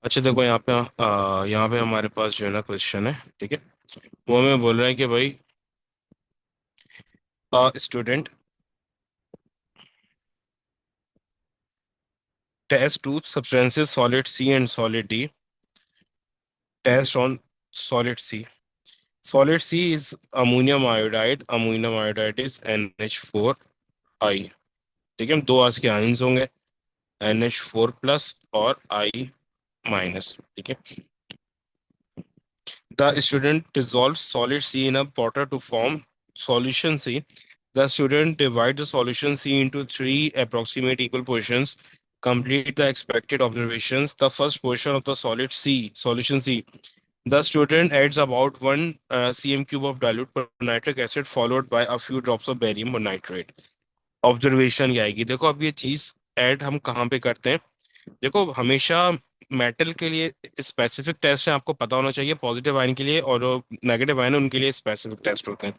अच्छा देखो यहाँ पे हमारे पास जो है ना क्वेश्चन है। ठीक है। वो हमें बोल रहा है कि भाई student test two substances solid C and solid D test on solid C. Solid C is ammonium iodide is NH4 I। ठीक है, दो आज के आयंस होंगे, NH4+ और I-। ठीक है। The student dissolves solid C in a water to form solution C. The student divides the solution C into three approximate equal portions. Complete the expected observations. The first portion of the solution C. The student adds about 1 cm cube of dilute nitric acid followed by a few drops of barium nitrate. Observation ये आएगी। देखो अब ये चीज add हम कहाँ पे करते हैं। देखो हमेशा मेटल के लिए स्पेसिफिक टेस्ट है, आपको पता होना चाहिए। पॉजिटिव आयन के लिए और नेगेटिव आयन उनके लिए स्पेसिफिक टेस्ट होते हैं।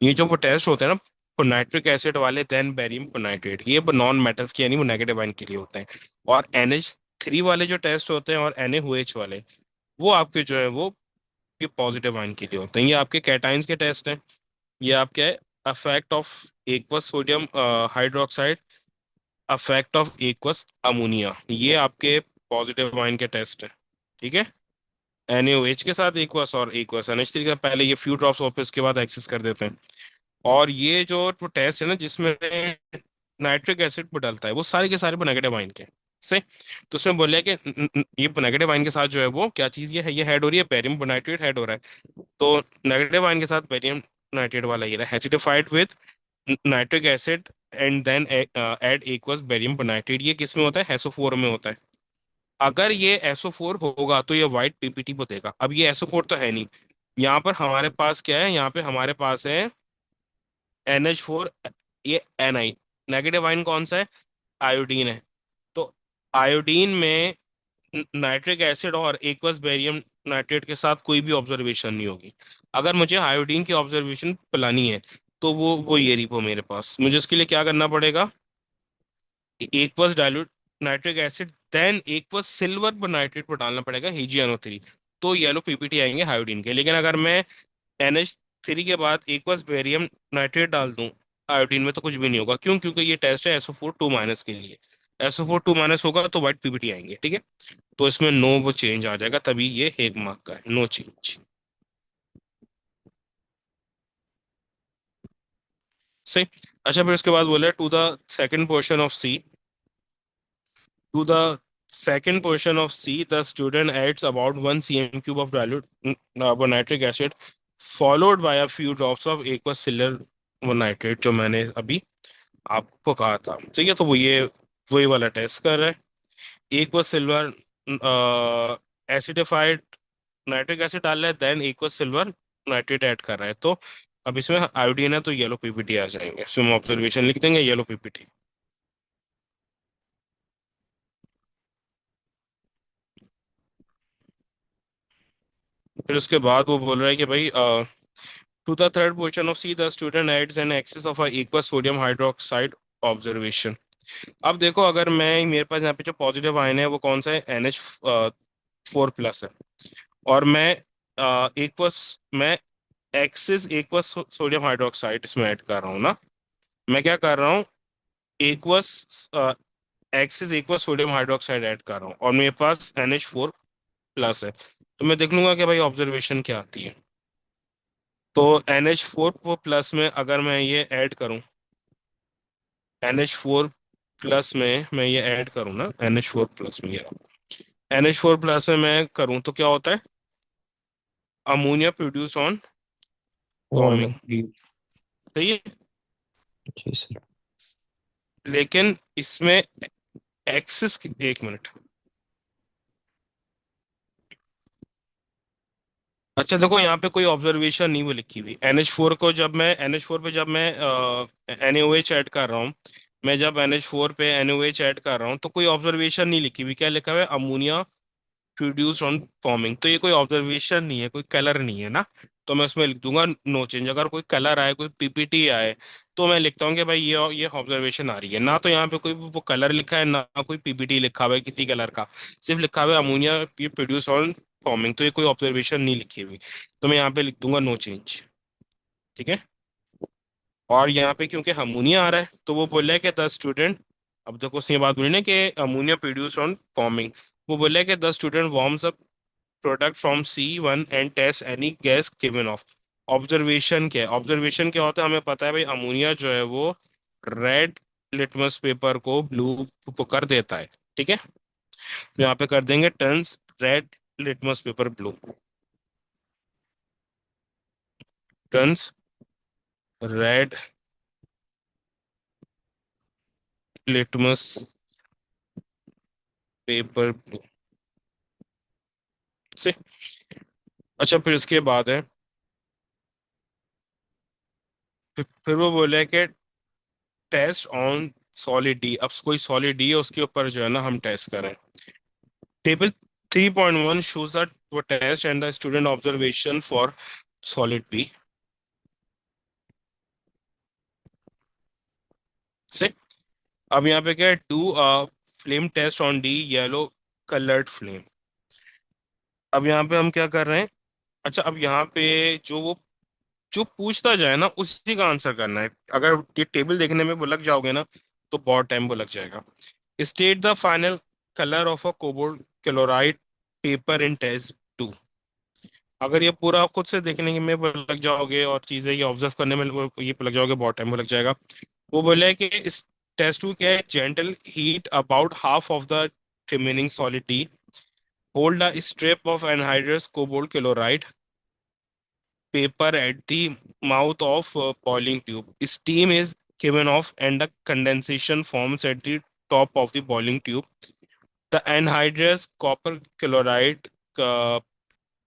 ये जो वो टेस्ट होते हैं ना, नाइट्रिक एसिड वाले देन बैरियम नाइट्रेट, ये नॉन मेटल्स के यानी वो नेगेटिव आयन के लिए होते हैं। और NH3 वाले जो टेस्ट होते हैं और NaOH वाले, वो आपके जो है वो ये पॉजिटिव आयन के लिए होते हैं। ये आपके कैटाइंस के टेस्ट हैं। ये आपके affect of aqueous sodium hydroxide, affect of aqueous ammonia, ये आपके पॉजिटिव आयन के टेस्ट है। ठीक है। NaOH के साथ एक्वस और एक्वस NH3 के साथ पहले ये फ्यू ड्रॉप्स और फिर उसके बाद एक्सेस कर देते हैं। और ये जो टेस्ट है ना जिसमें नाइट्रिक एसिड पर डलता है, वो सारे के सारे नेगेटिव आयन के से। तो उसमें बोले कि ये नेगेटिव आयन के साथ जो है वो क्या चीज ये हेड हो रही है, बैरियम नाइट्रेट हेड हो रहा है। तो नेगेटिव आयन के साथ बैरियम नाइट्रेट वाला ये रहा, acidified with nitric acid and then add aqueous barium nitrate. ये किस में होता है, SO4 में होता है। अगर ये SO4 होगा तो ये वाइट PPT को देगा। अब ये SO4 तो है नहीं। यहाँ पर हमारे पास क्या है, यहाँ पे हमारे पास है NH4, ये Ni। नेगेटिव आयन कौन सा है, आयोडीन है। तो आयोडीन में नाइट्रिक एसिड और एक्वस बेरियम नाइट्रेट के साथ कोई भी ऑब्जर्वेशन नहीं होगी। अगर मुझे आयोडीन की ऑब्जर्वेशन पिलानी है तो वो ये रही वो मेरे पास। मुझे इसके लिए क्या करना पड़ेगा, aqueous dilute nitric acid then aqueous silver पर नाइट्रेट पर डालना पड़ेगा HgNO3। तो येलो PPT आएंगे आयोडीन के। लेकिन अगर मैं NH3 के बाद एक्वस बेरियम नाइट्रेट डाल दूं आयोडीन में, तो कुछ भी नहीं होगा। क्यों? क्योंकि ये टेस्ट है SO4 2- के लिए। SO4 2- होगा तो व्हाइट PPT आएंगे। ठीक है। तो इसमें नो वो चेंज आ जाएगा, तभी ये एक मार्क का है, नो चेंज। सही। अच्छा फिर उसके बाद बोले to the second portion of C. To the second portion of C, the student adds about 1 cm cube of dilute nitric acid followed by a few drops of aqueous silver nitrate, जो मैंने अभी आपको कहा था। ठीक है। तो वो ये वही वाला टेस्ट कर रहा है। aqueous silver acidified nitric acid डाल रहा है, then aqueous silver nitrate add कर रहा है। तो अब इसमें आयोडीन है तो येलो PPT आ जाएंगे। इसमें ऑब्जर्वेशन लिख देंगे येलो PPT। फिर उसके बाद वो बोल रहा है कि भाई to the third portion of C, the student adds an excess of aqueous sodium hydroxide observation. अब देखो अगर मैं मेरे पास यहाँ पे जो पॉजिटिव आयन है वो कौन सा है, NH4+ है। और मैं एक्सिस एक्वस सोडियम हाइड्रोक्साइड इसमें ऐड कर रहा हूँ ना। मैं क्या कर रहा हूँ, aqueous axis aqueous sodium hydroxide add कर रहा हूँ और मेरे पास NH4+ है। तो मैं देख लूंगा कि भाई ऑब्जर्वेशन क्या आती है। तो NH4+ में अगर मैं ये ऐड करूं, NH4+ में मैं ये ऐड करूं ना, NH4+ में ये NH4+ में मैं करूं तो क्या होता है, ammonia produce on warming. Forming. सही है। जी सर। लेकिन इसमें एक्सिस, एक मिनट। अच्छा देखो यहाँ पे कोई ऑब्जर्वेशन नहीं वो लिखी हुई। NH4 पे जब मैं NaOH ऐड कर रहा हूँ, मैं जब NH4 पे NaOH ऐड कर रहा हूँ तो कोई ऑब्जर्वेशन नहीं लिखी हुई। क्या लिखा हुआ है, अमोनिया प्रोड्यूस ऑन फॉर्मिंग। तो ये कोई ऑब्जर्वेशन नहीं है, कोई कलर नहीं है ना। तो मैं उसमें लिख दूंगा नो चेंज। अगर कोई कलर आए, कोई पीपीटी आए, तो मैं लिखता हूँ कि भाई ये ऑब्जर्वेशन आ रही है। ना तो यहाँ पे कोई वो कलर लिखा है, ना कोई पीपीटी लिखा हुआ है किसी कलर का, सिर्फ लिखा हुआ है अमोनिया ये प्रोड्यूस ऑन फॉर्मिंग। तो ये कोई ऑब्जर्वेशन नहीं लिखी हुई, तो मैं यहाँ पे लिख दूंगा नो चेंज। ठीक है। और यहाँ पे क्योंकि अमोनिया आ रहा है, तो वो बोल रहा है कि द स्टूडेंट, अब देखो उसने ये बात बोली ना कि अमोनिया प्रोड्यूस ऑन फॉर्मिंग, वो बोल रहा है कि the student warms up product from C1 and test any gas given off. Observation क्या है? ऑब्जर्वेशन क्या होता है हमें पता है भाई, अमोनिया जो है वो रेड लिटमस पेपर को ब्लू कर देता है। ठीक है। तो यहाँ पे कर देंगे turns red litmus paper blue. Turns red litmus paper blue से। अच्छा, फिर इसके बाद है, फिर वो बोले कि टेस्ट ऑन सॉलिड डी। अब कोई सॉलिड डी है, उसके ऊपर जो है ना हम टेस्ट करें। टेबल 3.1 shows that वो test and the student observation for solid B से। अब यहाँ पे क्या है, do flame test on D yellow coloured flame. अब यहाँ पे हम क्या कर रहे हैं? अच्छा, अब यहाँ पे जो वो जो पूछता जाए ना उसी का आंसर करना है। अगर ये टेबल देखने में वो लग जाओगे ना, तो बहुत टाइम वो लग जाएगा। State the final colour of a cobalt chloride paper in test 2। अगर ये पूरा खुद से देखने में वो लग जाओगे और चीजें ये ऑब्जर्व करने में ये लग जाओगे, बहुत टाइम वो लग जाएगा। वो बोले कि इस टेस्ट 2 क्या है, gentle heat about half of the remaining solid T, hold a strip of anhydrous cobalt chloride paper at the mouth of boiling tube. Steam is given off and the condensation forms at the top of the boiling tube. The anhydrous copper chloride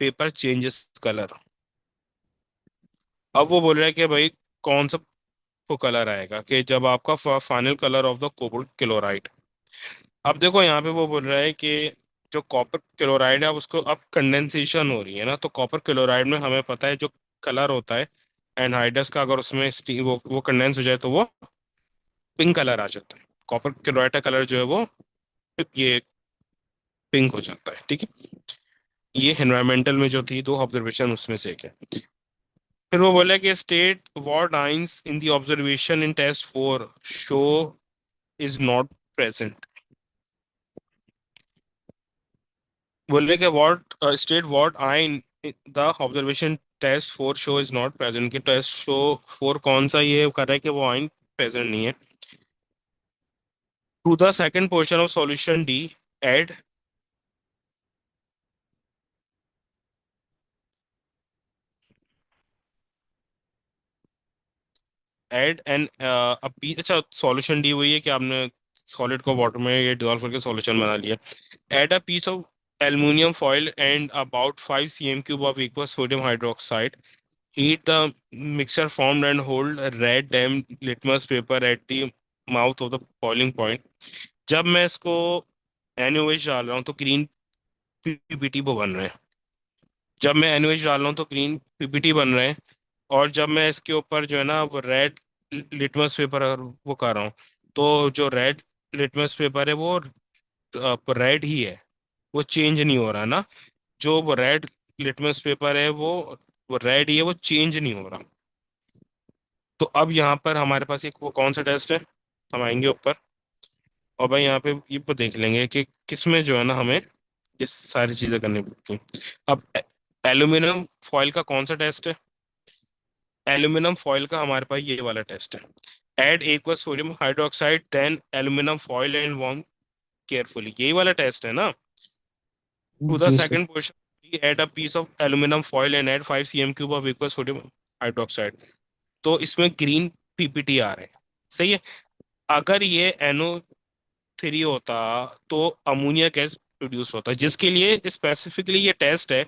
paper changes color. अब वो बोल रहा है कि भाई कौन सा को कलर आएगा, कि जब आपका final colour of the cobalt chloride. अब देखो यहाँ पे वो बोल रहा है कि जो कॉपर क्लोराइड है, अब उसको अब कंडेंसेशन हो रही है ना, तो कॉपर क्लोराइड में हमें पता है जो कलर होता है एनहाइडस का, अगर उसमें वो कंडेंस हो जाए तो वो पिंक कलर आ जाता है। कॉपर क्लोराइड का कलर जो है वो ये पिंक हो जाता है। ठीक है। ये एनवायरमेंटल में जो थी दो ऑब्जर्वेशन उसमें से एक है। फिर वो बोला कि state what ions in the observation in test 4 show is not present. बोले कि what state what ion the observation test 4 show is not present, कि टेस्ट शो 4 कौन सा ये कर रहा है कि वो आइन प्रेजेंट नहीं है। To the second portion of solution D add add an अच्छा, सॉल्यूशन डी वही है कि आपने सॉलिड को वाटर में ये डिसॉल्व करके सॉल्यूशन बना लिया। Add a piece of aluminium foil and about 5 cm cube of equal sodium hydroxide. Heat the mixture formed and hold a red damp litmus paper at the mouth of the boiling point। जब मैं इसको NaOH डाल रहा हूँ तो green PPT वो बन रहे हैं। जब मैं NaOH डाल रहा हूँ तो ग्रीन पीपीटी बन रहे हैं। और जब मैं इसके ऊपर जो है ना वो रेड लिटमस पेपर वो कर रहा हूँ, तो जो रेड लिटमस पेपर है वो रेड ही है, वो चेंज नहीं हो रहा ना। जो वो रेड लिटमस पेपर है वो रेड ही है, वो चेंज नहीं हो रहा। तो अब यहाँ पर हमारे पास एक वो कौन सा टेस्ट है, हम आएंगे ऊपर और भाई यहाँ पे ये तो देख लेंगे कि किसमें जो है ना हमें ये सारी चीजें करनी पड़ती हैं। अब एल्यूमिनियम फॉयल का कौन सा टेस्ट है? एल्यूमिनियम फॉयल का हमारे पास ये वाला टेस्ट है। Add aqueous sodium hydroxide then aluminium foil and warm carefully, यही वाला टेस्ट है ना। टू द जी sir. Second question, add a piece of aluminium foil and add 5 cm cube of aqueous sodium hydroxide. तो इसमें green PPT आ रहे हैं। सही है। अगर ये NO3 होता तो अमोनिया गैस प्रोड्यूस होता, जिसके लिए स्पेसिफिकली ये टेस्ट है।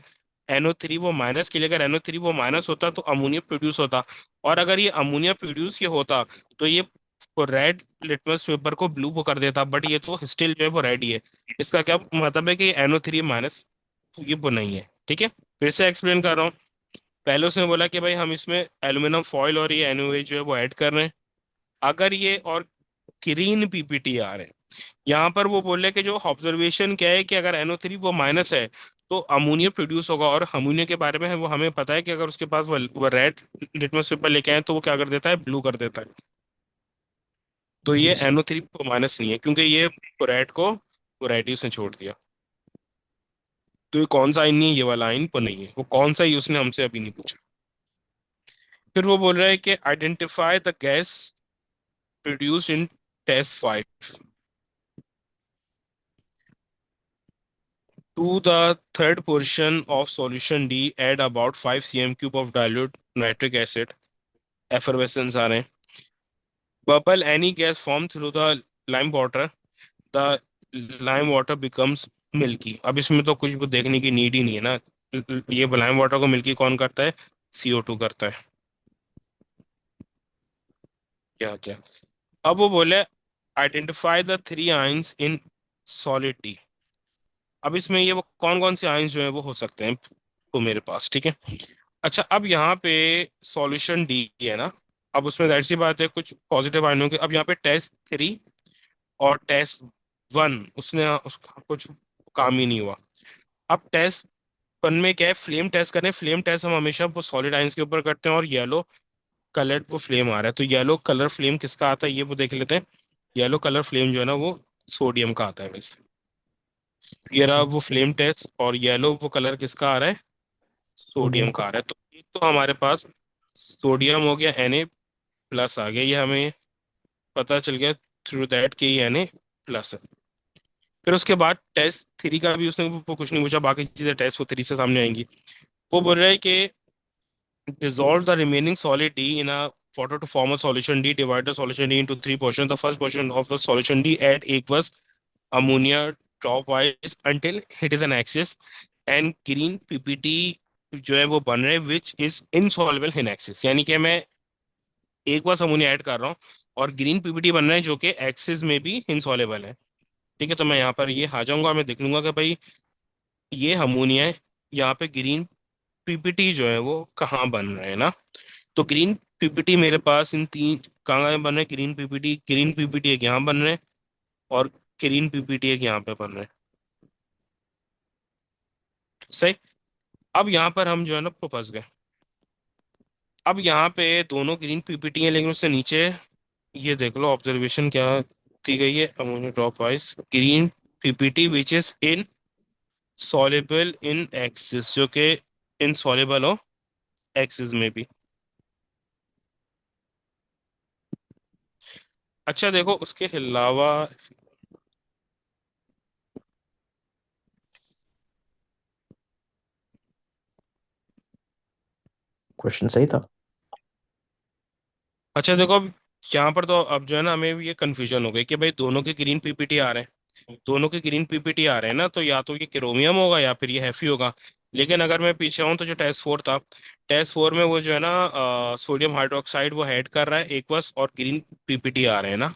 NO3 वो माइनस के लिए, अगर NO3 वो माइनस होता तो अमोनिया प्रोड्यूस होता। और अगर ये अमोनिया प्रोड्यूस ये होता तो ये रेड लिटमस पेपर को ब्लू को कर देता, बट ये तो स्टिल जो है वो रेड ही है। इसका क्या मतलब है कि NO3 माइनस ये वो नहीं है। ठीक है। फिर से एक्सप्लेन कर रहा हूँ। पहले उसने बोला कि भाई हम इसमें एल्यूमिनियम फॉइल और ये NaOH जो है वो ऐड कर रहे हैं। अगर ये और ग्रीन पीपीटी आ रहे हैं, यहाँ पर वो बोल रहे हैं कि जो ऑब्जर्वेशन क्या है कि अगर NO3 वो माइनस है तो अमोनिया प्रोड्यूस होगा। और अमोनिया के बारे में है वो हमें पता है कि अगर उसके पास वो रेड लिटमस पेपर लेके आए तो वो क्या कर देता है, ब्लू कर देता है। तो ये जी सर। NO3 माइनस नहीं है क्योंकि ये रेड को वो रेडियस ने छोड़ दिया। तो ये कौन सा आइन नहीं है, ये वाला आइन पर नहीं है। वो कौन सा ही उसने हमसे अभी नहीं पूछा। फिर वो बोल रहा है कि identify the gas produced in test 5। To the third portion of solution D, add about 5 cm cube of dilute nitric acid. Effervescence आ रहे हैं। Bubble any gas formed through the lime water. The lime water becomes milky. अब इसमें तो कुछ भी देखने की need ही नहीं है ना। ये लाइम वाटर को मिल्की कौन करता है, CO2 करता है। क्या क्या। अब वो बोले identify the three ions in solid D. अब इसमें ये वो कौन कौन से आइंस जो है वो हो सकते हैं तो मेरे पास, ठीक है। अच्छा, अब यहाँ पे सॉल्यूशन डी है ना। अब उसमें जाहिर सी बात है कुछ पॉजिटिव आयन होंगे। अब यहाँ पे टेस्ट 3 और टेस्ट 1 उसने उसका कुछ काम ही नहीं हुआ। अब टेस्ट 1 में क्या है, फ्लेम टेस्ट करें। फ्लेम टेस्ट हम हमेशा वो सॉलिड आयंस के ऊपर करते हैं और येलो कलर वो फ्लेम आ रहा है। तो येलो कलर फ्लेम किसका आता है ये वो देख लेते हैं। येलो कलर फ्लेम जो है ना वो सोडियम का आता है वैसे। ये रहा वो फ्लेम टेस्ट, और येलो वो कलर किसका आ रहा है, सोडियम सोडियम का। का आ रहा है। तो एक तो हमारे पास सोडियम हो गया, Na+ आ गया, ये हमें पता चल गया थ्रू दैट कि ये Na+ है। फिर उसके बाद टेस्ट 3 का भी उसने वो कुछ नहीं पूछा, बाकी चीजें टेस्ट वो 3 से सामने आएंगी। वो बोल रहा है कि dissolve the remaining solid D in a water to form a solution D. Divide the solution D into three portions. The first portion of the solution D add aqueous ammonia dropwise until it is an axis, and green PPT जो है वो बन रहे हैं which is insoluble in axis. यानी कि मैं एक बार अमोनिया ऐड कर रहा हूँ और ग्रीन पीपीटी बन रहे हैं जो कि एक्सिस में भी इनसॉल्युबल है। ठीक है, तो मैं यहाँ पर ये आ जाऊंगा, मैं देख लूंगा कि भाई ये अमोनिया है, यहाँ पे ग्रीन पीपीटी जो है वो कहाँ बन रहे हैं ना। तो ग्रीन पीपीटी मेरे पास इन तीन कहाँ बन रहे हैं, ग्रीन पीपीटी एक यहाँ बन रहे हैं और ग्रीन पीपीटी एक यहाँ पे बन रहे हैं। सही। अब यहाँ पर हम जो है ना वो फंस गए। अब यहाँ पे दोनों ग्रीन पीपीटी हैं लेकिन उससे नीचे ये देख लो ऑब्जर्वेशन क्या दी गई है, ammonia drop wise green PPT which is in soluble in axis, जो कि इनसॉल्युबल हो एक्सिस में भी। अच्छा देखो उसके अलावा क्वेश्चन सही था। अच्छा देखो अब यहाँ पर तो अब जो है ना हमें ये कंफ्यूजन हो गई कि भाई दोनों के ग्रीन पीपीटी आ रहे हैं, दोनों के ग्रीन पीपीटी आ रहे हैं ना, तो या तो ये क्रोमियम होगा या फिर ये हैफी होगा। लेकिन अगर मैं पीछे आऊँ तो जो टेस्ट 4 था, टेस्ट 4 में वो जो है ना सोडियम हाइड्रोक्साइड वो ऐड कर रहा है एक बस, और ग्रीन पीपीटी आ रहे हैं ना।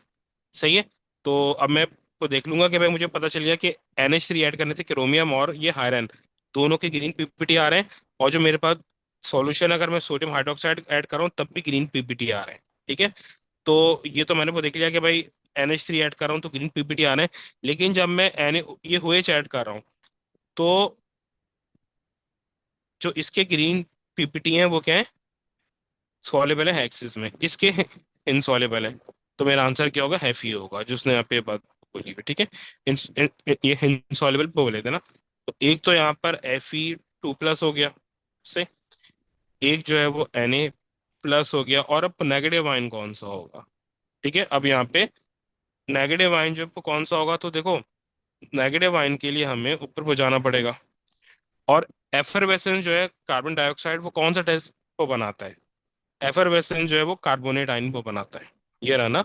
सही है। तो अब मैं तो देख लूंगा कि भाई मुझे पता चल गया कि NH3 ऐड करने से क्रोमियम और ये आयरन दोनों के ग्रीन पीपीटी आ रहे हैं। और जो मेरे पास सॉल्यूशन अगर मैं सोडियम हाइड्रोक्साइड ऐड कर रहा हूँ तब भी ग्रीन पीपीटी आ रहे हैं। ठीक है। तो ये तो मैंने वो देख लिया कि भाई NH3 ऐड कर रहा हूँ तो ग्रीन पीपीटी आ रहे हैं। लेकिन जब मैं ये OH ऐड कर रहा हूँ तो जो इसके ग्रीन पीपीटी हैं वो क्या है, सॉल्युबल है एक्सिस में, इसके इनसॉल्युबल है। तो मेरा आंसर क्या होगा, हैफी होगा, जिसने यहाँ पे बात बोली है। ठीक है। ये इनसॉल्युबल बोले थे ना। तो एक तो यहाँ पर Fe2+ हो गया से, एक जो है वो Na+ हो गया, और अब नेगेटिव आयन कौन सा होगा। ठीक है, अब यहाँ पे नेगेटिव आयन जो है वो कौन सा होगा, तो देखो नेगेटिव आयन के लिए हमें ऊपर को जाना पड़ेगा। और एफरवेसेंस जो है कार्बन डाइऑक्साइड वो कौन सा टेस्ट को बनाता है, एफरवेसेंस जो है वो कार्बोनेट आयन को बनाता है। ये रहा ना,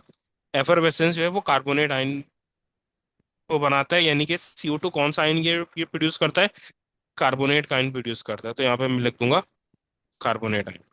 एफरवेसेंस जो है वो कार्बोनेट आयन को बनाता है। यानी कि CO2 कौन सा आयन ये प्रोड्यूस करता है, कार्बोनेट का आयन प्रोड्यूस करता है। तो यहाँ पे मैं लिख दूंगा कार्बोनेट आयन।